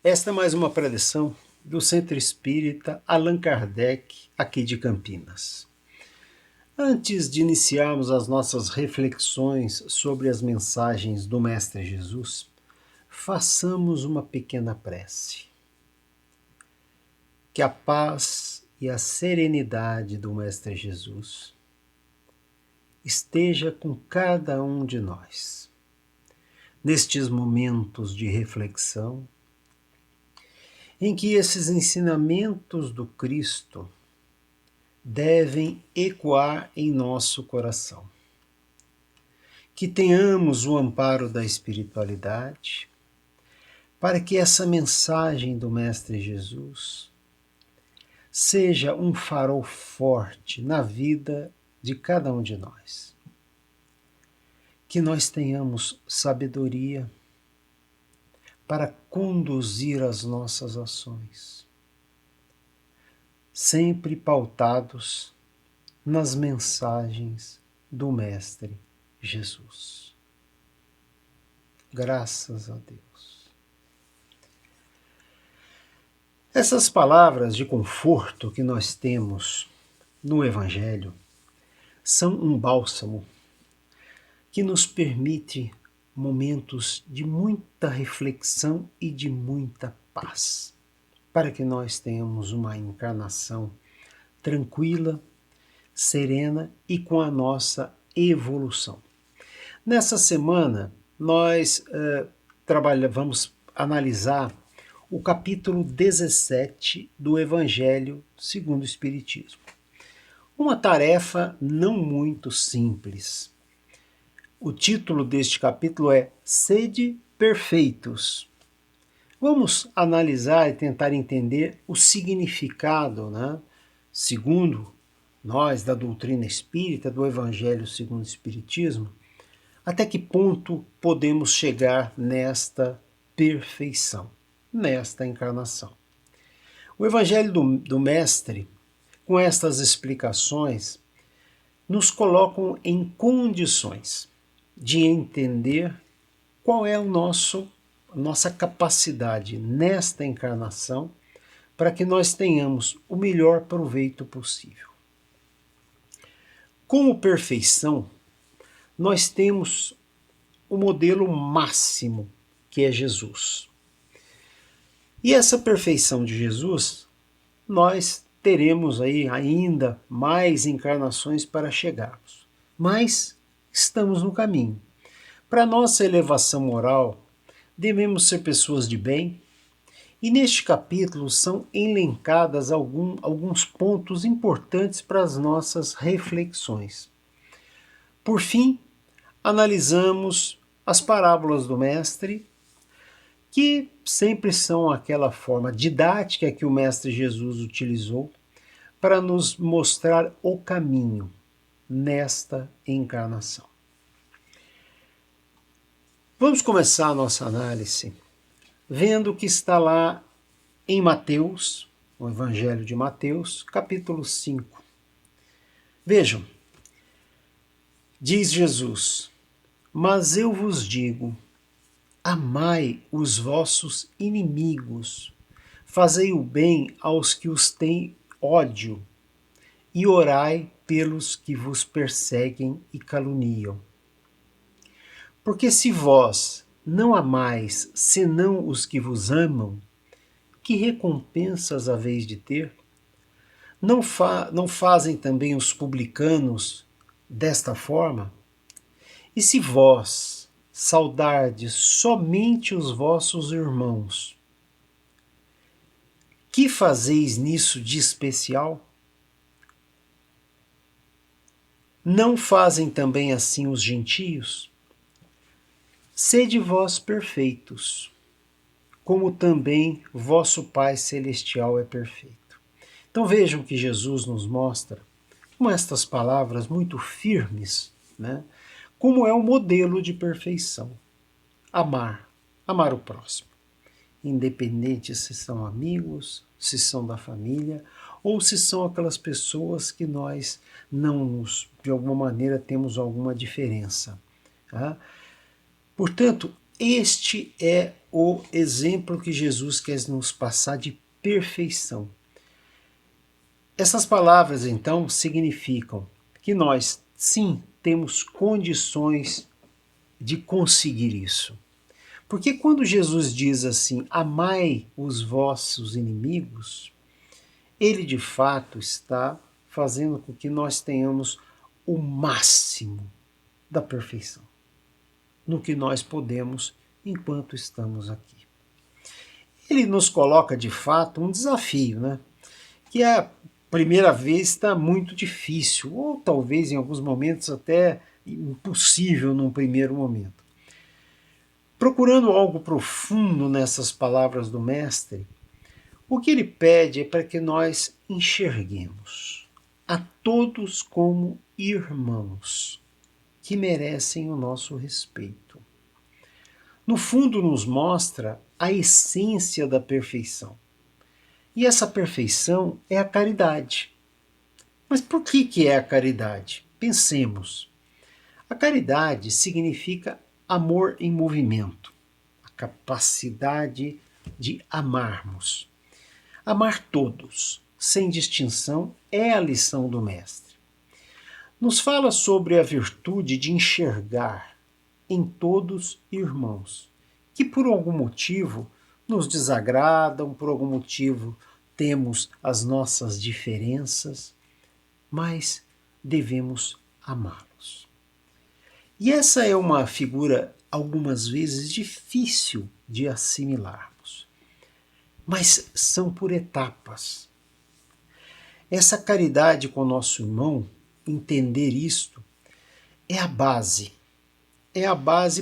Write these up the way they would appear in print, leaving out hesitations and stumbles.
Esta é mais uma preleção do Centro Espírita Allan Kardec, aqui de Campinas. Antes de iniciarmos as nossas reflexões sobre as mensagens do Mestre Jesus, façamos uma pequena prece. Que a paz e a serenidade do Mestre Jesus esteja com cada um de nós. Nestes momentos de reflexão, em que esses ensinamentos do Cristo devem ecoar em nosso coração. Que tenhamos o amparo da espiritualidade, para que essa mensagem do Mestre Jesus seja um farol forte na vida de cada um de nós. Que nós tenhamos sabedoria para conduzir as nossas ações, sempre pautados nas mensagens do Mestre Jesus. Graças a Deus. Essas palavras de conforto que nós temos no Evangelho são um bálsamo que nos permite momentos de muita reflexão e de muita paz, para que nós tenhamos uma encarnação tranquila, serena e com a nossa evolução. Nessa semana, nós vamos analisar o capítulo 17 do Evangelho segundo o Espiritismo. Uma tarefa não muito simples. O título deste capítulo é Sede Perfeitos. Vamos analisar e tentar entender o significado, segundo nós, da doutrina espírita, do Evangelho segundo o Espiritismo, até que ponto podemos chegar nesta perfeição, nesta encarnação. O Evangelho do Mestre, com estas explicações, nos colocam em condições de entender qual é a nossa capacidade nesta encarnação para que nós tenhamos o melhor proveito possível. Como perfeição, nós temos o modelo máximo, que é Jesus. E essa perfeição de Jesus, nós teremos aí ainda mais encarnações para chegarmos. Mas estamos no caminho. Para nossa elevação moral, devemos ser pessoas de bem, e neste capítulo são elencadas alguns pontos importantes para as nossas reflexões. Por fim, analisamos as parábolas do Mestre, que sempre são aquela forma didática que o Mestre Jesus utilizou para nos mostrar o caminho nesta encarnação. Vamos começar a nossa análise vendo o que está lá em Mateus, o Evangelho de Mateus, capítulo 5. Vejam, diz Jesus: mas eu vos digo, amai os vossos inimigos, fazei o bem aos que os têm ódio, e orai pelos que vos perseguem e caluniam. Porque se vós não amais senão os que vos amam, que recompensas haveis de ter? Não fazem também os publicanos desta forma? E se vós saudardes somente os vossos irmãos, que fazeis nisso de especial? Não fazem também assim os gentios? Sede vós perfeitos, como também vosso Pai Celestial é perfeito. Então vejam que Jesus nos mostra, com estas palavras muito firmes, como é o modelo de perfeição. Amar o próximo. Independente se são amigos, se são da família, ou se são aquelas pessoas que nós de alguma maneira, temos alguma diferença. Portanto, este é o exemplo que Jesus quer nos passar de perfeição. Essas palavras, então, significam que nós, sim, temos condições de conseguir isso. Porque quando Jesus diz assim, amai os vossos inimigos, ele de fato está fazendo com que nós tenhamos o máximo da perfeição no que nós podemos enquanto estamos aqui. Ele nos coloca de fato um desafio, né? Que a primeira vez está muito difícil, ou talvez em alguns momentos até impossível num primeiro momento. Procurando algo profundo nessas palavras do Mestre, o que ele pede é para que nós enxerguemos a todos como irmãos que merecem o nosso respeito. No fundo, nos mostra a essência da perfeição. E essa perfeição é a caridade. Mas por que é a caridade? Pensemos. A caridade significa amor em movimento, a capacidade de amarmos. Amar todos, sem distinção, é a lição do Mestre. Nos fala sobre a virtude de enxergar em todos irmãos, que por algum motivo nos desagradam, por algum motivo temos as nossas diferenças, mas devemos amá-los. E essa é uma figura, algumas vezes, difícil de assimilarmos, mas são por etapas. Essa caridade com o nosso irmão, entender isto, é a base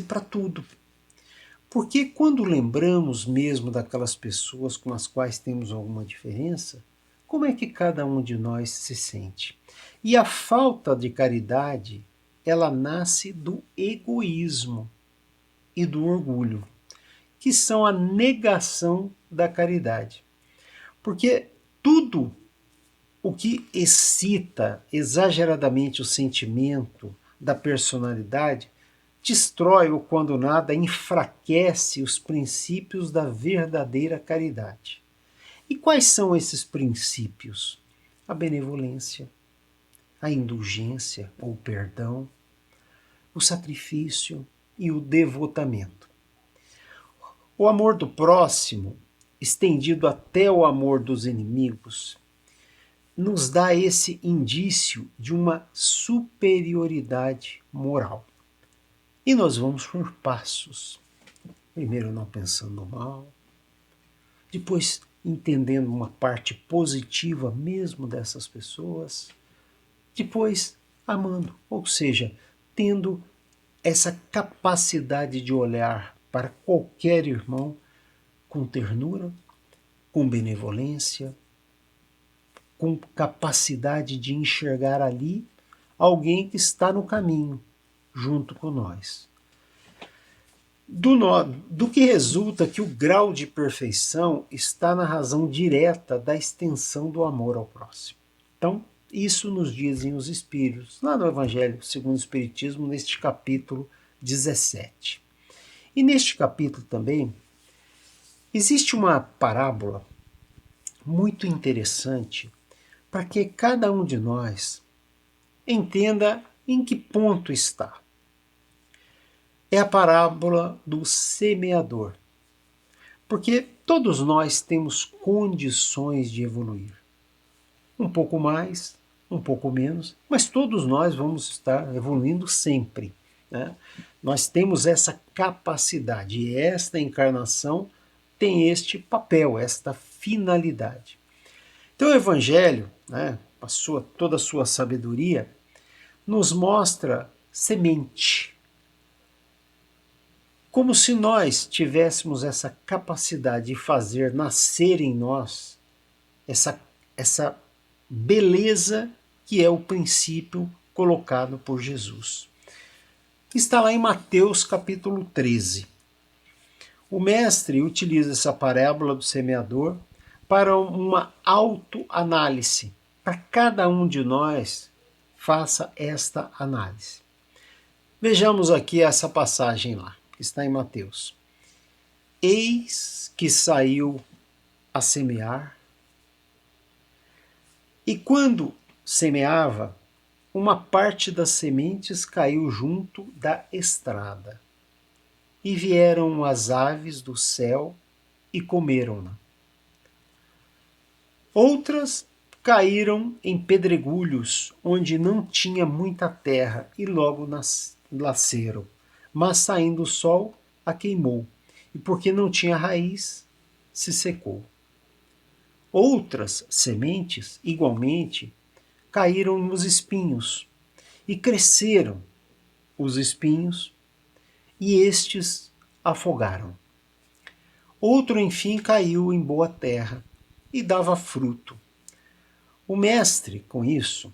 para tudo. Porque quando lembramos mesmo daquelas pessoas com as quais temos alguma diferença, como é que cada um de nós se sente? E a falta de caridade, ela nasce do egoísmo e do orgulho, que são a negação da caridade. Porque tudo o que excita exageradamente o sentimento da personalidade destrói ou, quando nada, enfraquece os princípios da verdadeira caridade. E quais são esses princípios? A benevolência, a indulgência ou perdão, o sacrifício e o devotamento. O amor do próximo, estendido até o amor dos inimigos, nos dá esse indício de uma superioridade moral. E nós vamos por passos. Primeiro não pensando mal, depois entendendo uma parte positiva mesmo dessas pessoas, depois amando, ou seja, tendo essa capacidade de olhar para qualquer irmão com ternura, com benevolência, com capacidade de enxergar ali alguém que está no caminho, junto com nós. Do que resulta que o grau de perfeição está na razão direta da extensão do amor ao próximo. Então, isso nos dizem os Espíritos, lá no Evangelho segundo o Espiritismo, neste capítulo 17. E neste capítulo também, existe uma parábola muito interessante para que cada um de nós entenda em que ponto está. É a parábola do semeador. Porque todos nós temos condições de evoluir. Um pouco mais, um pouco menos, mas todos nós vamos estar evoluindo sempre, né? Nós temos essa capacidade e esta encarnação tem este papel, esta finalidade. Então o Evangelho, né, toda a sua sabedoria, nos mostra semente. Como se nós tivéssemos essa capacidade de fazer nascer em nós essa beleza que é o princípio colocado por Jesus. Está lá em Mateus capítulo 13. O mestre utiliza essa parábola do semeador para uma autoanálise. Para cada um de nós, faça esta análise. Vejamos aqui essa passagem lá, que está em Mateus. Eis que saiu a semear, e quando semeava, uma parte das sementes caiu junto da estrada, e vieram as aves do céu e comeram-na. Outras caíram em pedregulhos, onde não tinha muita terra, e logo nasceram. Mas saindo o sol, a queimou, e porque não tinha raiz, se secou. Outras sementes, igualmente, caíram nos espinhos, e cresceram os espinhos, e estes afogaram. Outro, enfim, caiu em boa terra, e dava fruto. O mestre, com isso,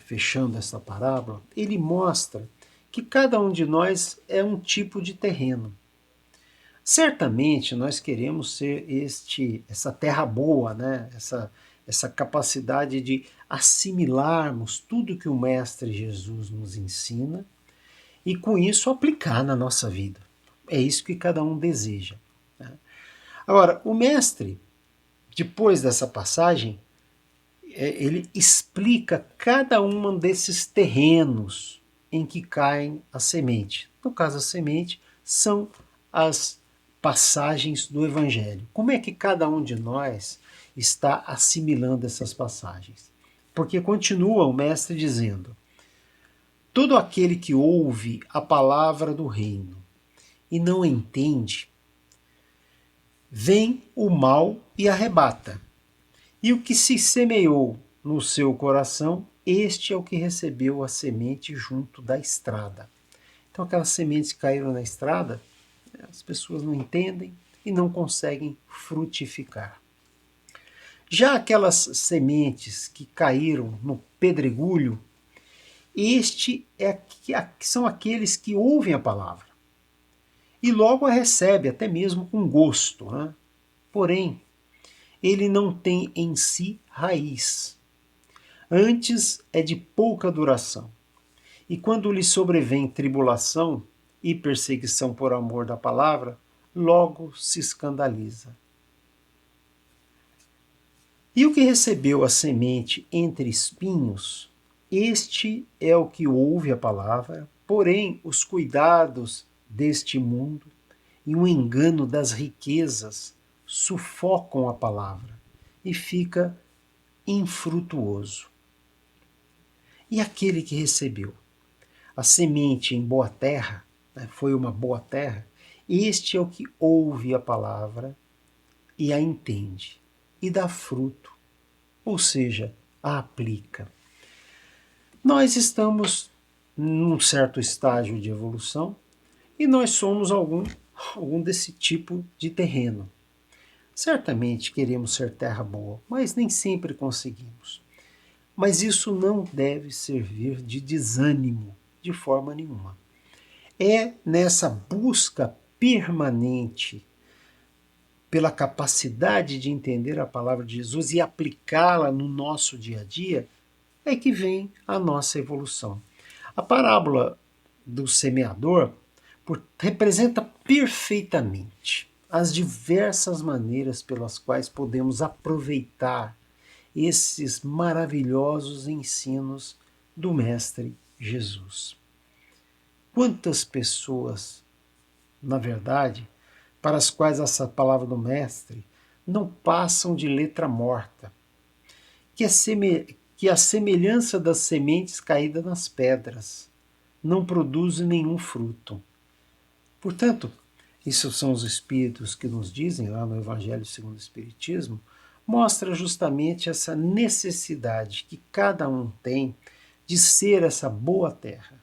fechando essa parábola, ele mostra que cada um de nós é um tipo de terreno. Certamente nós queremos ser essa terra boa, essa capacidade de assimilarmos tudo que o Mestre Jesus nos ensina e com isso aplicar na nossa vida. É isso que cada um deseja. Agora, o Mestre, depois dessa passagem, ele explica cada um desses terrenos em que caem a semente. No caso, a semente são as passagens do Evangelho. Como é que cada um de nós está assimilando essas passagens? Porque continua o mestre dizendo: todo aquele que ouve a palavra do reino e não entende, vem o mal e arrebata. E o que se semeou no seu coração, este é o que recebeu a semente junto da estrada. Então aquelas sementes que caíram na estrada, as pessoas não entendem e não conseguem frutificar. Já aquelas sementes que caíram no pedregulho, são aqueles que ouvem a palavra e logo a recebem, até mesmo com gosto. Porém, ele não tem em si raiz. Antes é de pouca duração. E quando lhe sobrevém tribulação e perseguição por amor da palavra, logo se escandaliza. E o que recebeu a semente entre espinhos, este é o que ouve a palavra, porém os cuidados deste mundo e o engano das riquezas sufocam a palavra e fica infrutuoso. E aquele que recebeu a semente em boa terra, foi uma boa terra, este é o que ouve a palavra e a entende e dá fruto, ou seja, a aplica. Nós estamos num certo estágio de evolução e nós somos algum desse tipo de terreno. Certamente queremos ser terra boa, mas nem sempre conseguimos. Mas isso não deve servir de desânimo de forma nenhuma. É nessa busca permanente pela capacidade de entender a palavra de Jesus e aplicá-la no nosso dia a dia é que vem a nossa evolução. A parábola do semeador representa perfeitamente as diversas maneiras pelas quais podemos aproveitar esses maravilhosos ensinos do Mestre Jesus. Quantas pessoas, na verdade, para as quais essa palavra do Mestre não passam de letra morta, que a semelhança das sementes caídas nas pedras não produz nenhum fruto. Portanto, isso são os Espíritos que nos dizem lá no Evangelho segundo o Espiritismo, mostra justamente essa necessidade que cada um tem de ser essa boa terra,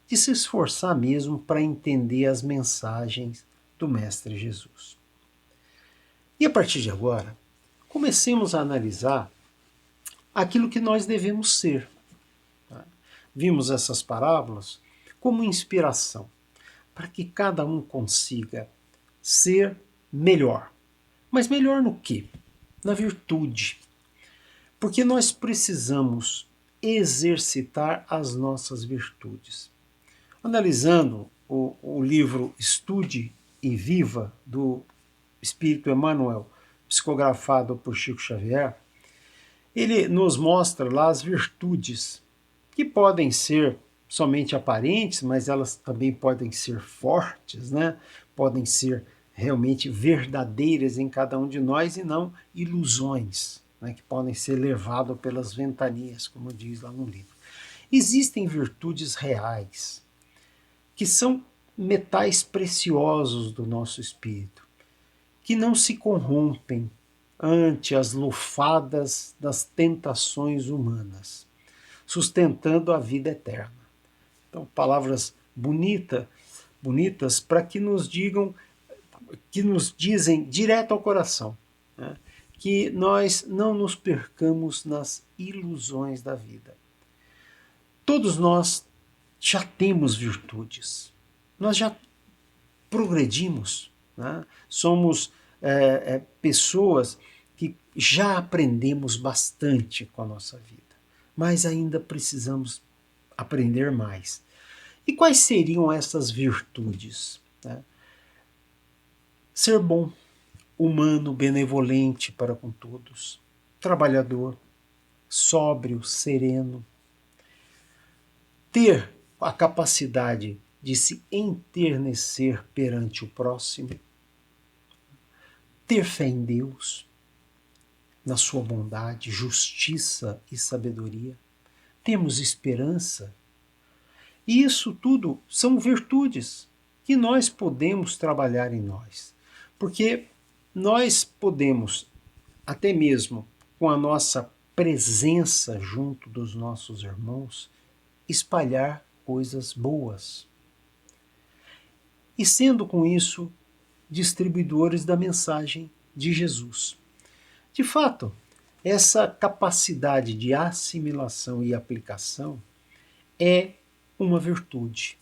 de se esforçar mesmo para entender as mensagens do Mestre Jesus. E a partir de agora, comecemos a analisar aquilo que nós devemos ser. Vimos essas parábolas como inspiração, para que cada um consiga ser melhor. Mas melhor no quê? Na virtude. Porque nós precisamos exercitar as nossas virtudes. Analisando o livro Estude e viva do Espírito Emmanuel, psicografado por Chico Xavier, ele nos mostra lá as virtudes, que podem ser somente aparentes, mas elas também podem ser fortes, né? Podem ser realmente verdadeiras em cada um de nós e não ilusões, né? Que podem ser levadas pelas ventanias, como diz lá no livro. Existem virtudes reais, que são metais preciosos do nosso espírito, que não se corrompem ante as lufadas das tentações humanas, sustentando a vida eterna. Então, palavras bonitas para que nos digam, que nos dizem direto ao coração, né? Que nós não nos percamos nas ilusões da vida. Todos nós já temos virtudes, nós já progredimos, né? Somos pessoas que já aprendemos bastante com a nossa vida, mas ainda precisamos aprender mais. E quais seriam essas virtudes? Né? Ser bom, humano, benevolente para com todos, trabalhador, sóbrio, sereno, ter a capacidade de se enternecer perante o próximo, ter fé em Deus, na sua bondade, justiça e sabedoria, temos esperança. E isso tudo são virtudes que nós podemos trabalhar em nós. Porque nós podemos, até mesmo com a nossa presença junto dos nossos irmãos, espalhar coisas boas. E sendo com isso distribuidores da mensagem de Jesus. De fato, essa capacidade de assimilação e aplicação é uma virtude,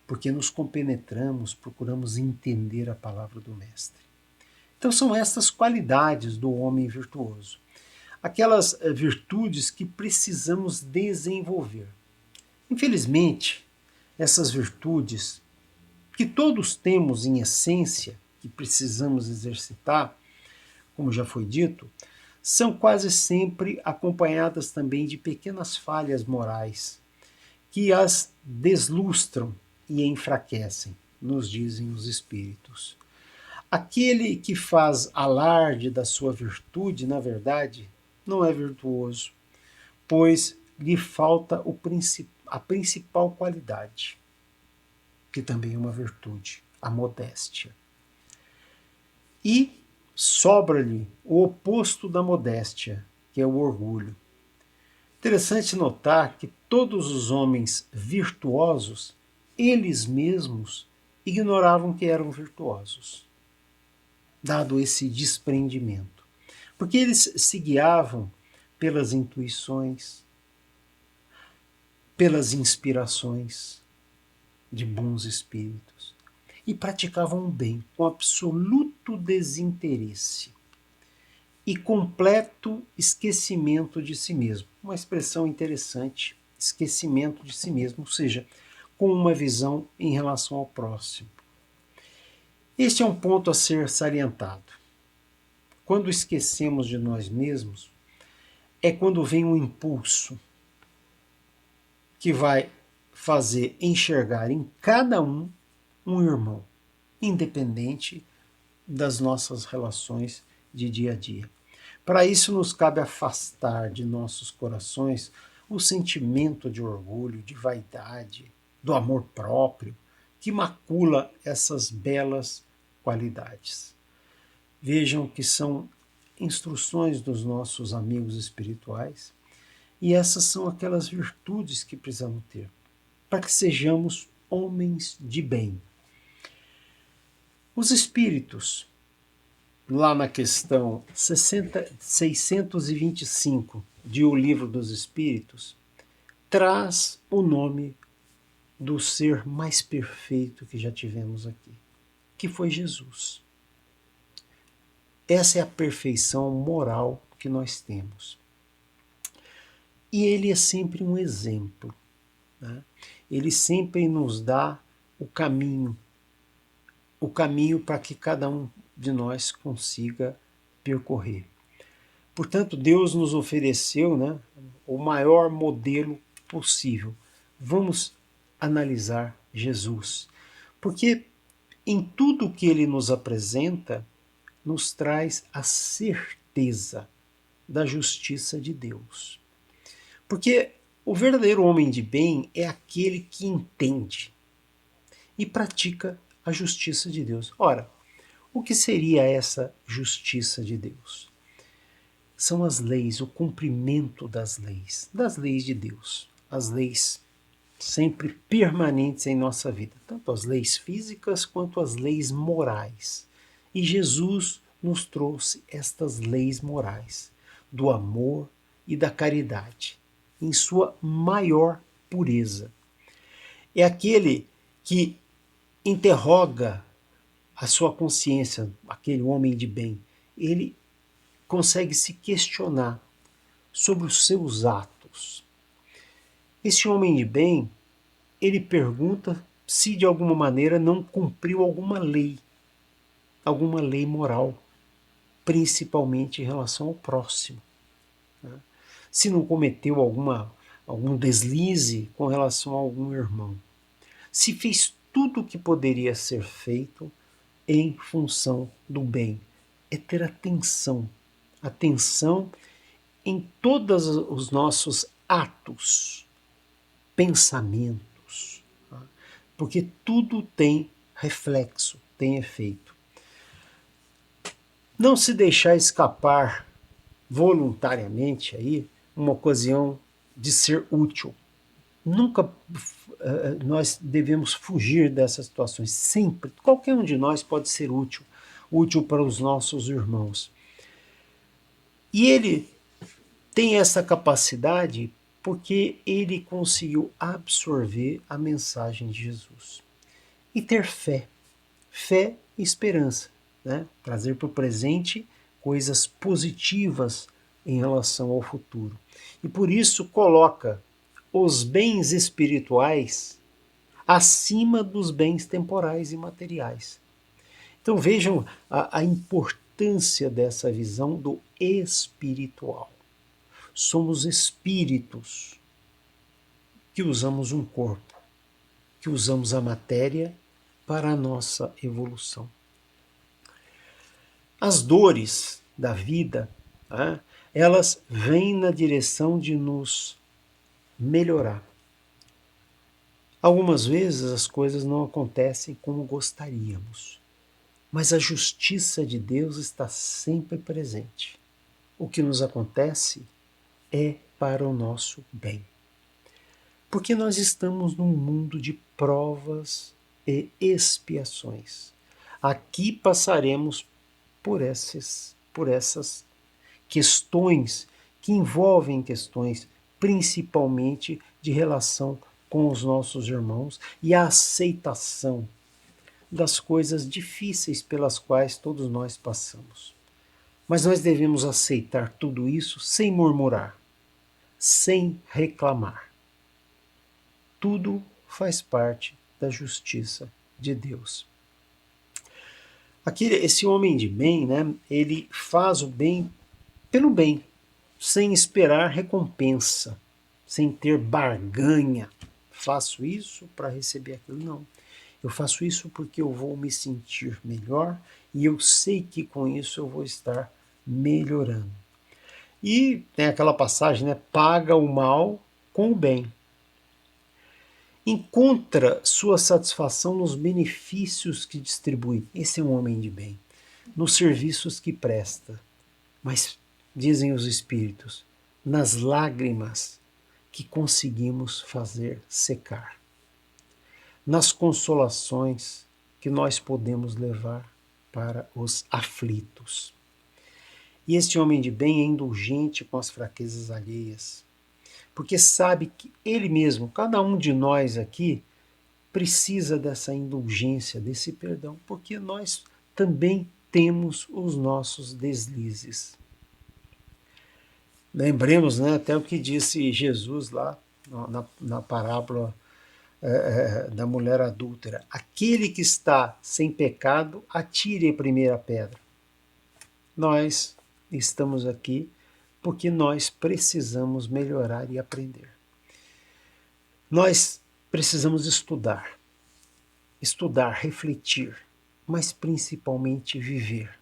porque nos compenetramos, procuramos entender a palavra do Mestre. Então são estas qualidades do homem virtuoso, aquelas virtudes que precisamos desenvolver. Infelizmente, essas virtudes que todos temos em essência, que precisamos exercitar, como já foi dito, são quase sempre acompanhadas também de pequenas falhas morais, que as deslustram e enfraquecem, nos dizem os espíritos. Aquele que faz alarde da sua virtude, na verdade, não é virtuoso, pois lhe falta a principal qualidade, que também é uma virtude, a modéstia. E sobra-lhe o oposto da modéstia, que é o orgulho. Interessante notar que todos os homens virtuosos, eles mesmos ignoravam que eram virtuosos, dado esse desprendimento. Porque eles se guiavam pelas intuições, pelas inspirações de bons espíritos e praticavam o bem com absoluto desinteresse e completo esquecimento de si mesmo. Uma expressão interessante, esquecimento de si mesmo, ou seja, com uma visão em relação ao próximo. Este é um ponto a ser salientado. Quando esquecemos de nós mesmos, é quando vem um impulso que vai fazer enxergar em cada um irmão, independente das nossas relações de dia a dia. Para isso, nos cabe afastar de nossos corações o sentimento de orgulho, de vaidade, do amor próprio, que macula essas belas qualidades. Vejam que são instruções dos nossos amigos espirituais, e essas são aquelas virtudes que precisamos ter, para que sejamos homens de bem. Os espíritos, lá na questão 625 de O Livro dos Espíritos, traz o nome do ser mais perfeito que já tivemos aqui, que foi Jesus. Essa é a perfeição moral que nós temos. E ele é sempre um exemplo, né? Ele sempre nos dá o caminho, o caminho para que cada um de nós consiga percorrer. Portanto, Deus nos ofereceu, né, o maior modelo possível. Vamos analisar Jesus, porque em tudo que ele nos apresenta, nos traz a certeza da justiça de Deus. Porque o verdadeiro homem de bem é aquele que entende e pratica a justiça de Deus. Ora, o que seria essa justiça de Deus? São as leis, o cumprimento das leis de Deus, as leis sempre permanentes em nossa vida, tanto as leis físicas quanto as leis morais. E Jesus nos trouxe estas leis morais, do amor e da caridade, em sua maior pureza. É aquele que interroga a sua consciência, aquele homem de bem. Ele consegue se questionar sobre os seus atos. Esse homem de bem, ele pergunta se de alguma maneira não cumpriu alguma lei moral, principalmente em relação ao próximo. Né? Se não cometeu algum deslize com relação a algum irmão. Se fez tudo o que poderia ser feito em função do bem. É ter atenção em todos os nossos atos, pensamentos, tá? Porque tudo tem reflexo, tem efeito. Não se deixar escapar voluntariamente aí uma ocasião de ser útil. Nunca nós devemos fugir dessas situações. Sempre, qualquer um de nós pode ser útil para os nossos irmãos. E ele tem essa capacidade porque ele conseguiu absorver a mensagem de Jesus. E ter fé e esperança, né? Trazer para o presente coisas positivas em relação ao futuro. E por isso coloca os bens espirituais acima dos bens temporais e materiais. Então vejam a importância dessa visão do espiritual. Somos espíritos que usamos um corpo, que usamos a matéria para a nossa evolução. As dores da vida, né, elas vêm na direção de nos melhorar. Algumas vezes as coisas não acontecem como gostaríamos, mas a justiça de Deus está sempre presente. O que nos acontece é para o nosso bem. Porque nós estamos num mundo de provas e expiações. Aqui passaremos por essas questões que envolvem questões principalmente de relação com os nossos irmãos e a aceitação das coisas difíceis pelas quais todos nós passamos. Mas nós devemos aceitar tudo isso sem murmurar, sem reclamar. Tudo faz parte da justiça de Deus. Esse homem de bem, né, ele faz o bem pelo bem, sem esperar recompensa, sem ter barganha. Faço isso para receber aquilo. Não. Eu faço isso porque eu vou me sentir melhor e eu sei que com isso eu vou estar melhorando. E tem aquela passagem, né? Paga o mal com o bem. Encontra sua satisfação nos benefícios que distribui. Esse é um homem de bem. Nos serviços que presta. Mas, dizem os espíritos, nas lágrimas que conseguimos fazer secar. Nas consolações que nós podemos levar para os aflitos. E este homem de bem é indulgente com as fraquezas alheias, porque sabe que ele mesmo, cada um de nós aqui, precisa dessa indulgência, desse perdão, porque nós também temos os nossos deslizes. Lembremos, né, até o que disse Jesus lá na parábola da mulher adúltera: aquele que está sem pecado, atire a primeira pedra. Nós estamos aqui porque nós precisamos melhorar e aprender. Nós precisamos estudar, refletir, mas principalmente viver,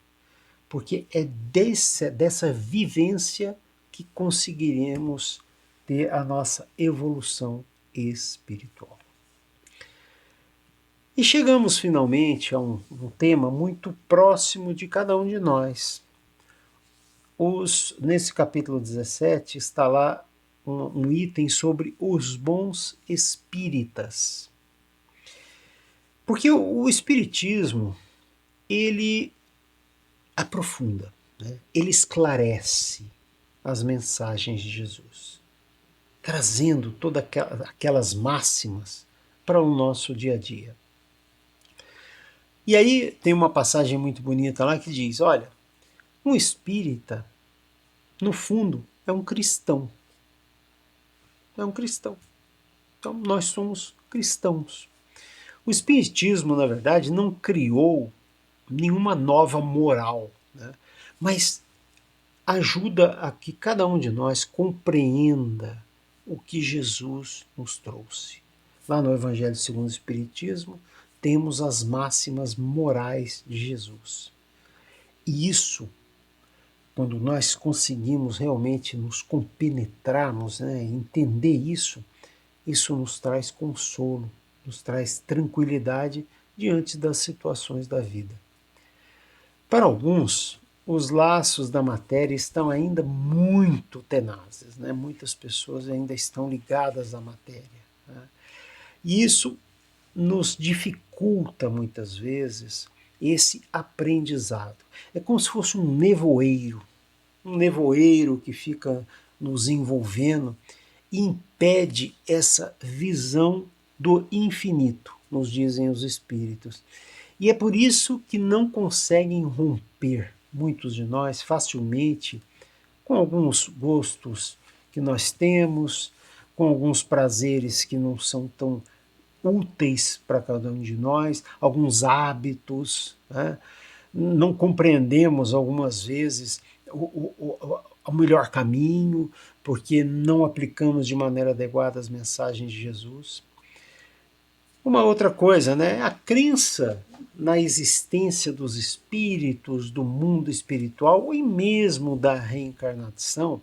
porque é dessa vivência que conseguiremos ter a nossa evolução espiritual. E chegamos finalmente a um tema muito próximo de cada um de nós. Nesse capítulo 17 está lá um item sobre os bons espíritas. Porque o espiritismo, ele aprofunda, né? Ele esclarece as mensagens de Jesus, trazendo todas aquelas máximas para o nosso dia a dia. E aí tem uma passagem muito bonita lá que diz: olha, um espírita, no fundo, é um cristão. É um cristão. Então nós somos cristãos. O espiritismo, na verdade, não criou nenhuma nova moral, né? Mas ajuda a que cada um de nós compreenda o que Jesus nos trouxe. Lá no Evangelho segundo o Espiritismo, temos as máximas morais de Jesus. E isso, quando nós conseguimos realmente nos compenetrarmos, né, entender isso, isso nos traz consolo, nos traz tranquilidade diante das situações da vida. Para alguns, os laços da matéria estão ainda muito tenazes, né? Muitas pessoas ainda estão ligadas à matéria, né? E isso nos dificulta muitas vezes esse aprendizado. É como se fosse um nevoeiro que fica nos envolvendo e impede essa visão do infinito, nos dizem os espíritos. E é por isso que não conseguem romper, muitos de nós, facilmente, com alguns gostos que nós temos, com alguns prazeres que não são tão úteis para cada um de nós, alguns hábitos, né? Não compreendemos algumas vezes o melhor caminho, porque não aplicamos de maneira adequada as mensagens de Jesus. Uma outra coisa, né? A crença na existência dos espíritos, do mundo espiritual e mesmo da reencarnação,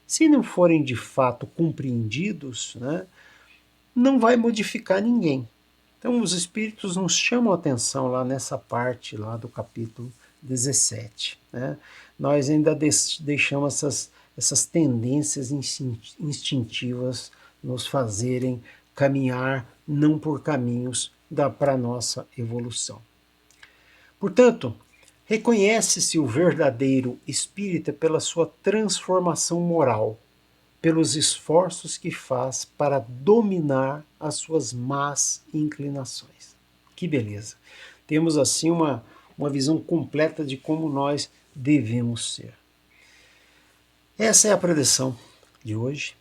se não forem de fato compreendidos, né, não vai modificar ninguém. Então os espíritos nos chamam a atenção lá nessa parte lá do capítulo 17. Né? Nós ainda deixamos essas tendências instintivas nos fazerem caminhar não por caminhos para a nossa evolução. Portanto, reconhece-se o verdadeiro espírita pela sua transformação moral, pelos esforços que faz para dominar as suas más inclinações. Que beleza! Temos assim uma visão completa de como nós devemos ser. Essa é a preleção de hoje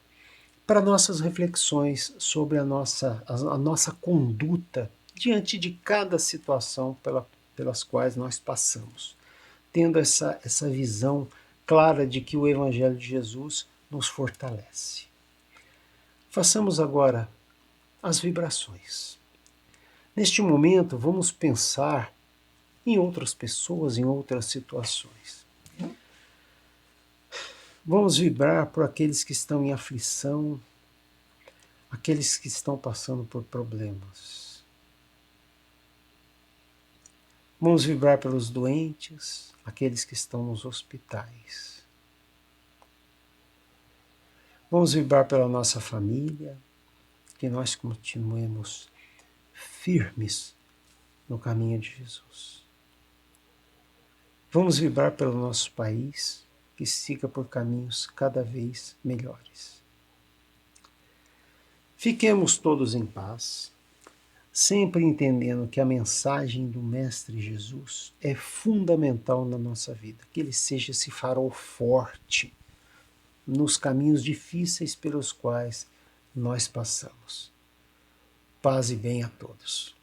para nossas reflexões sobre a nossa conduta diante de cada situação pelas quais nós passamos, tendo essa visão clara de que o Evangelho de Jesus nos fortalece. Façamos agora as vibrações. Neste momento, vamos pensar em outras pessoas, em outras situações. Vamos vibrar por aqueles que estão em aflição, aqueles que estão passando por problemas. Vamos vibrar pelos doentes, aqueles que estão nos hospitais. Vamos vibrar pela nossa família, que nós continuemos firmes no caminho de Jesus. Vamos vibrar pelo nosso país, que siga por caminhos cada vez melhores. Fiquemos todos em paz, sempre entendendo que a mensagem do Mestre Jesus é fundamental na nossa vida, que ele seja esse farol forte nos caminhos difíceis pelos quais nós passamos. Paz e bem a todos.